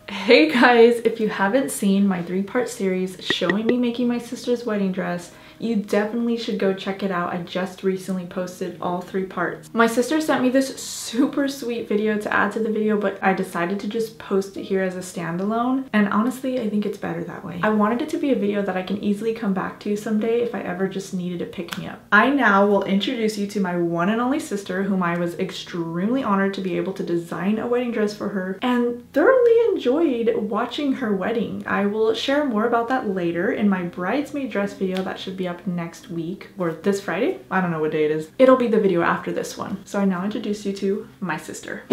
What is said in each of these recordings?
Hey guys, if you haven't seen my 3-part series showing me making my sister's wedding dress, you definitely should go check it out. I just recently posted all 3 parts. My sister sent me this super sweet video to add to the video, but I decided to just post it here as a standalone, and honestly I think it's better that way. I wanted it to be a video that I can easily come back to someday if I ever just needed a pick-me-up. I now will introduce you to my one and only sister, whom I was extremely honored to be able to design a wedding dress for her and thoroughly enjoyed watching her wedding. I will share more about that later in my bridesmaid dress video that should be up next week, or this Friday. I don't know what day it is. It'll be the video after this one. So I now introduce you to my sister.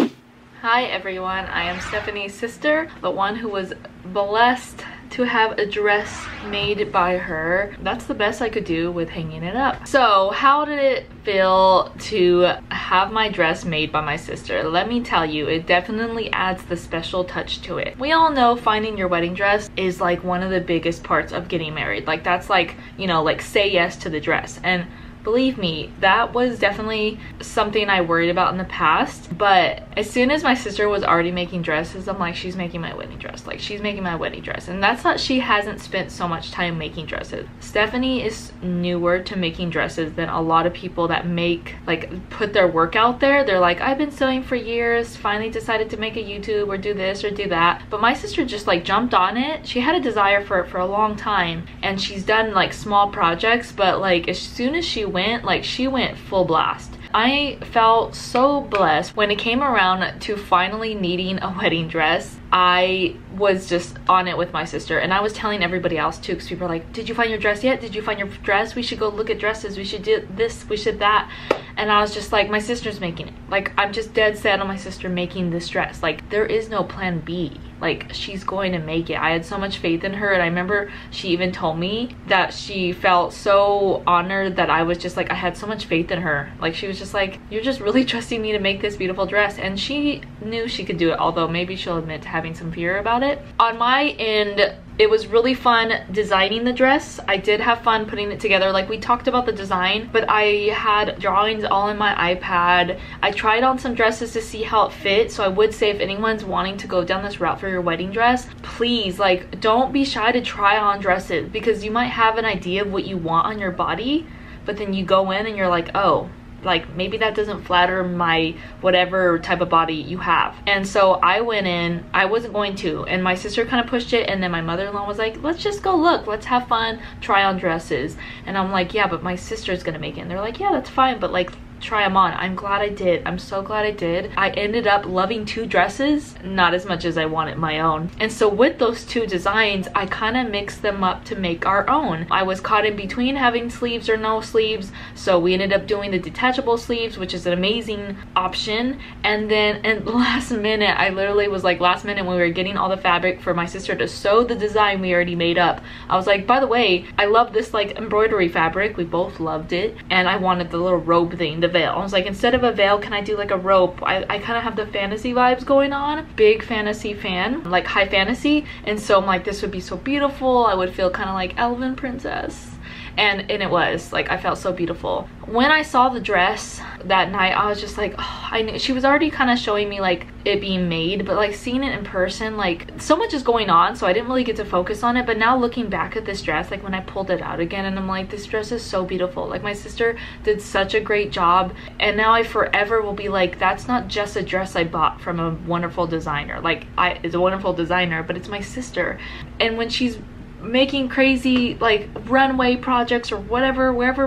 Hi everyone, I am Stephanie's sister, the one who was blessed to have a dress made by her. That's the best I could do with hanging it up. So how did it feel to have my dress made by my sister? Let me tell you, it definitely adds the special touch to it. We all know finding your wedding dress is like one of the biggest parts of getting married. Like that's like, you know, like say yes to the dress. And believe me, that was definitely something I worried about in the past. But as soon as my sister was already making dresses, I'm like, she's making my wedding dress. Like, she's making my wedding dress. And that's not, she hasn't spent so much time making dresses. Stephanie is newer to making dresses than a lot of people that make, like, put their work out there. They're like, I've been sewing for years, finally decided to make a YouTube or do this or do that. But my sister just like jumped on it. She had a desire for it for a long time. And she's done like small projects, but like as soon as she went full blast. I felt so blessed when it came around to finally needing a wedding dress. I was just on it with my sister, and I was telling everybody else too, because people were like, did you find your dress yet? Did you find your dress? We should go look at dresses. We should do this, we should that. And I was just like, my sister's making it. Like, I'm just dead set on my sister making this dress. Like, there is no plan B. Like, she's going to make it. I had so much faith in her, and I remember she even told me that she felt so honored that I was just like, I had so much faith in her. Like, she was just like, you're just really trusting me to make this beautiful dress. And she knew she could do it, although maybe she'll admit to having some fear about it. On my end, it was really fun designing the dress. I did have fun putting it together. Like, we talked about the design, but I had drawings all in my iPad. I tried on some dresses to see how it fit. So I would say, if anyone's wanting to go down this route for your wedding dress, please, like, don't be shy to try on dresses, because you might have an idea of what you want on your body, but then you go in and you're like, oh, like maybe that doesn't flatter my whatever type of body you have. And so I went in, I wasn't going to, and my sister kind of pushed it, and then my mother-in-law was like, let's just go look, let's have fun, try on dresses. And I'm like, yeah, but my sister's gonna make it. And they're like, yeah, that's fine, but like, try them on. I'm glad I did. I'm so glad I did. I ended up loving 2 dresses, not as much as I wanted my own. And so with those 2 designs, I kind of mixed them up to make our own. I was caught in between having sleeves or no sleeves, so we ended up doing the detachable sleeves, which is an amazing option. And then in last minute, I literally was like, last minute when we were getting all the fabric for my sister to sew the design we already made up, I was like, by the way, I love this like embroidery fabric. We both loved it, and I wanted the little robe thing, the veil. I was like, instead of a veil, can I do like a rope? I kind of have the fantasy vibes going on. Big fantasy fan, like high fantasy. And so I'm like, this would be so beautiful. I would feel kind of like elven princess. And it was like, I felt so beautiful. When I saw the dress that night, I was just like, oh, I knew she was already kind of showing me like it being made, but like seeing it in person, like so much is going on, so I didn't really get to focus on it. But now looking back at this dress, like when I pulled it out again, and I'm like, this dress is so beautiful. Like, my sister did such a great job, and now I forever will be like, that's not just a dress I bought from a wonderful designer. Like, it's a wonderful designer, but it's my sister. And when she's making crazy like runway projects or whatever, whatever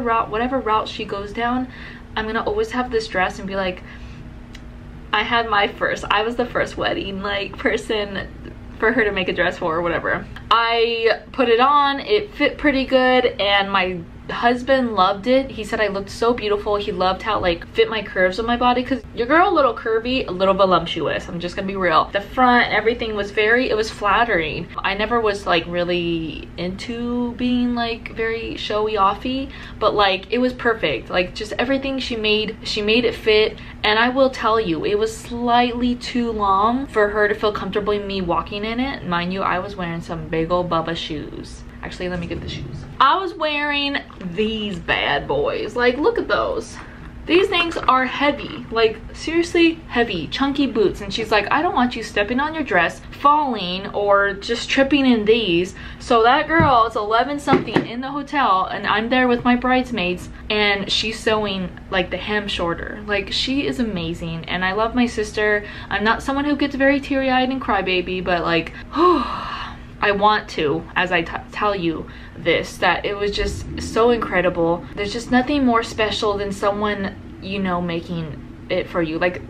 route she goes down, I'm gonna always have this dress and be like, I was the first wedding like person for her to make a dress for, or whatever. I put it on, it fit pretty good, and my husband loved it. He said I looked so beautiful. He loved how it like fit my curves of my body, because your girl a little curvy, a little voluptuous. I'm just gonna be real. The front, everything was it was flattering. I never was like really into being like very showy offy, but like it was perfect. Like just everything she made it fit. And I will tell you, it was slightly too long for her to feel comfortable in me walking in it. Mind you, I was wearing some big old Bubba shoes. Actually, let me get the shoes. I was wearing these bad boys. Like, look at those. These things are heavy, like seriously heavy, chunky boots. And she's like, I don't want you stepping on your dress, falling, or just tripping in these. So that girl is 11 something in the hotel, and I'm there with my bridesmaids, and she's sewing like the hem shorter. Like, she is amazing, and I love my sister. I'm not someone who gets very teary-eyed and crybaby, but like, I want to, as I tell you this, that it was just so incredible. There's just nothing more special than someone, you know, making it for you. Like,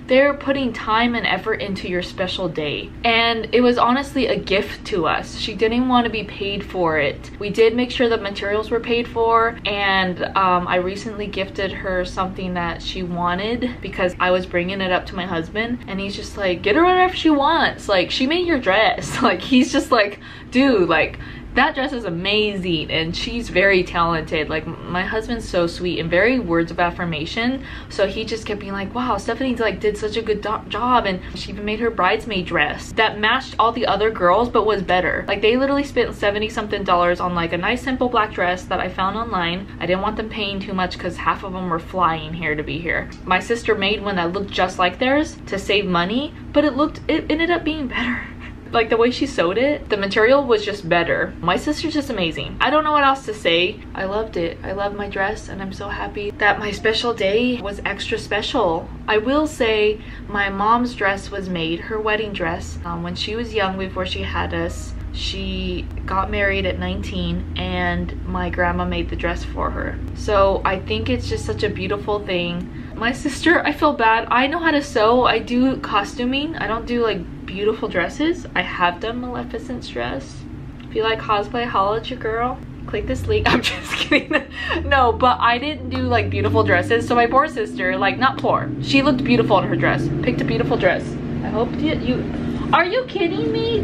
they're putting time and effort into your special day, and it was honestly a gift to us. She didn't want to be paid for it. We did make sure the materials were paid for, and I recently gifted her something that she wanted because I was bringing it up to my husband, and he's just like, get her whatever she wants, like, she made your dress. Like, he's just like, dude, like, that dress is amazing, and she's very talented. Like, my husband's so sweet and very words of affirmation, so he just kept being like, wow, Stephanie like did such a good job, and she even made her bridesmaid dress that matched all the other girls but was better. Like, they literally spent 70 something on like a nice simple black dress that I found online. I didn't want them paying too much because half of them were flying here to be here. My sister made one that looked just like theirs to save money, but it ended up being better. Like, the way she sewed it, the material was just better. My sister's just amazing. I don't know what else to say. I loved it. I love my dress, and I'm so happy that my special day was extra special. I will say my mom's dress was made, her wedding dress, when she was young before she had us. She got married at 19, and my grandma made the dress for her. So I think it's just such a beautiful thing. My sister, I feel bad. I know how to sew. I do costuming. I don't do like beautiful dresses. I have done Maleficent's dress. If you like cosplay, holla at your girl. Click this link. I'm just kidding. No, but I didn't do like beautiful dresses. So my poor sister, like, not poor, she looked beautiful in her dress. Picked a beautiful dress. I hope you are you kidding me?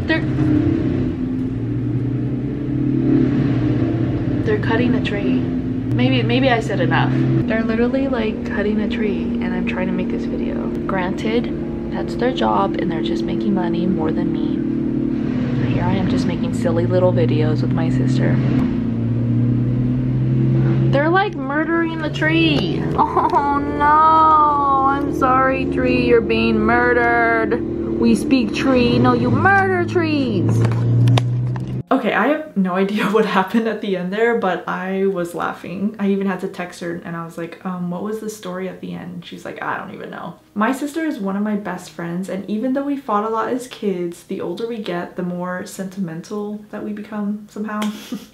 They're cutting a tree. Maybe I said enough. They're literally like cutting a tree, and I'm trying to make this video. Granted, that's their job, and they're just making money more than me. Here I am just making silly little videos with my sister. They're like murdering the tree. Oh no, I'm sorry, tree, you're being murdered. We speak tree, no, you murder trees. Okay, I have no idea what happened at the end there, but I was laughing. I even had to text her, and I was like, what was the story at the end? She's like, I don't even know. My sister is one of my best friends, and even though we fought a lot as kids, the older we get, the more sentimental that we become somehow.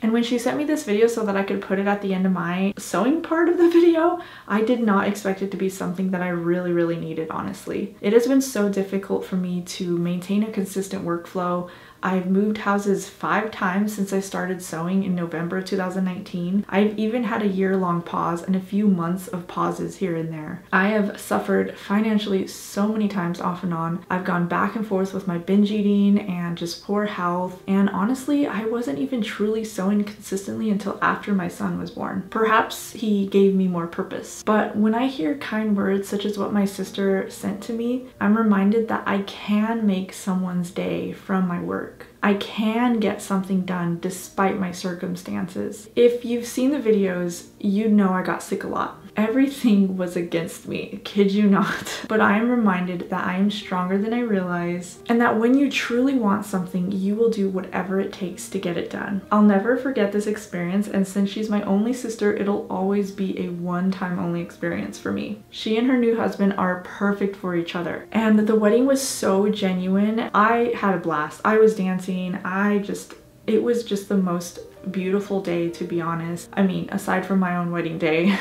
And when she sent me this video so that I could put it at the end of my sewing part of the video, I did not expect it to be something that I really, really needed, honestly. It has been so difficult for me to maintain a consistent workflow. I've moved houses 5 times since I started sewing in November 2019. I've even had a year-long pause and a few months of pauses here and there. I have suffered financially so many times off and on. I've gone back and forth with my binge eating and just poor health, and honestly, I wasn't even truly sewing consistently until after my son was born. Perhaps he gave me more purpose. But when I hear kind words such as what my sister sent to me, I'm reminded that I can make someone's day from my work. I can get something done despite my circumstances. If you've seen the videos, you know I got sick a lot. Everything was against me, kid you not. But I am reminded that I am stronger than I realize, and that when you truly want something, you will do whatever it takes to get it done. I'll never forget this experience, and since she's my only sister, it'll always be a one-time only experience for me. She and her new husband are perfect for each other, and the wedding was so genuine. I had a blast. I was dancing. It was just the most beautiful day, to be honest. I mean, aside from my own wedding day.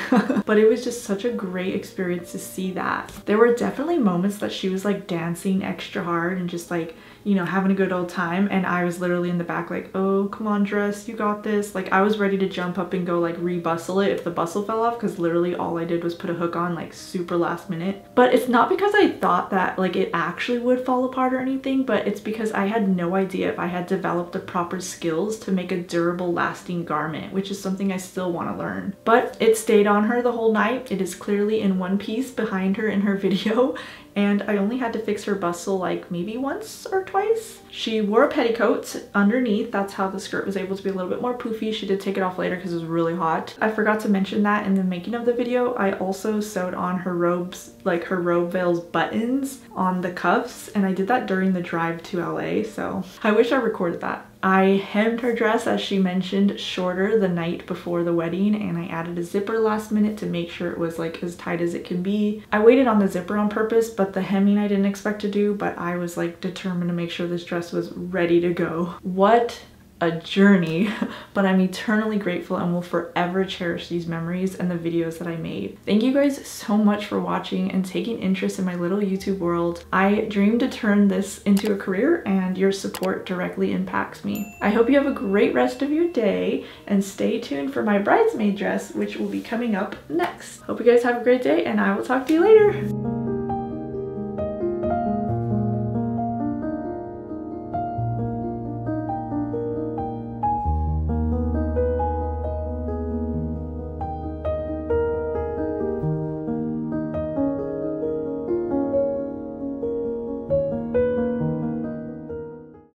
But it was just such a great experience to see that. There were definitely moments that she was like dancing extra hard and just like, you know, having a good old time, and I was literally in the back like, oh, come on, dress, you got this. Like, I was ready to jump up and go like re-bustle it if the bustle fell off, because literally all I did was put a hook on like super last minute. But it's not because I thought that like it actually would fall apart or anything, but it's because I had no idea if I had developed the proper skills to make a durable, lasting garment, which is something I still want to learn. But it stayed on her the whole night. It is clearly in one piece behind her in her video, and I only had to fix her bustle like maybe once or twice. She wore a petticoat underneath. That's how the skirt was able to be a little bit more poofy. She did take it off later because it was really hot. I forgot to mention that in the making of the video, I also sewed on her robes, like her robe veil's buttons on the cuffs, and I did that during the drive to LA, so I wish I recorded that. I hemmed her dress, as she mentioned, shorter the night before the wedding, and I added a zipper last minute to make sure it was like as tight as it can be. I waited on the zipper on purpose, but the hemming I didn't expect to do, but I was like determined to make sure this dress was ready to go. What a journey, but I'm eternally grateful and will forever cherish these memories and the videos that I made. Thank you guys so much for watching and taking interest in my little YouTube world. I dream to turn this into a career, and your support directly impacts me. I hope you have a great rest of your day, and stay tuned for my bridesmaid dress, which will be coming up next. Hope you guys have a great day, and I will talk to you later.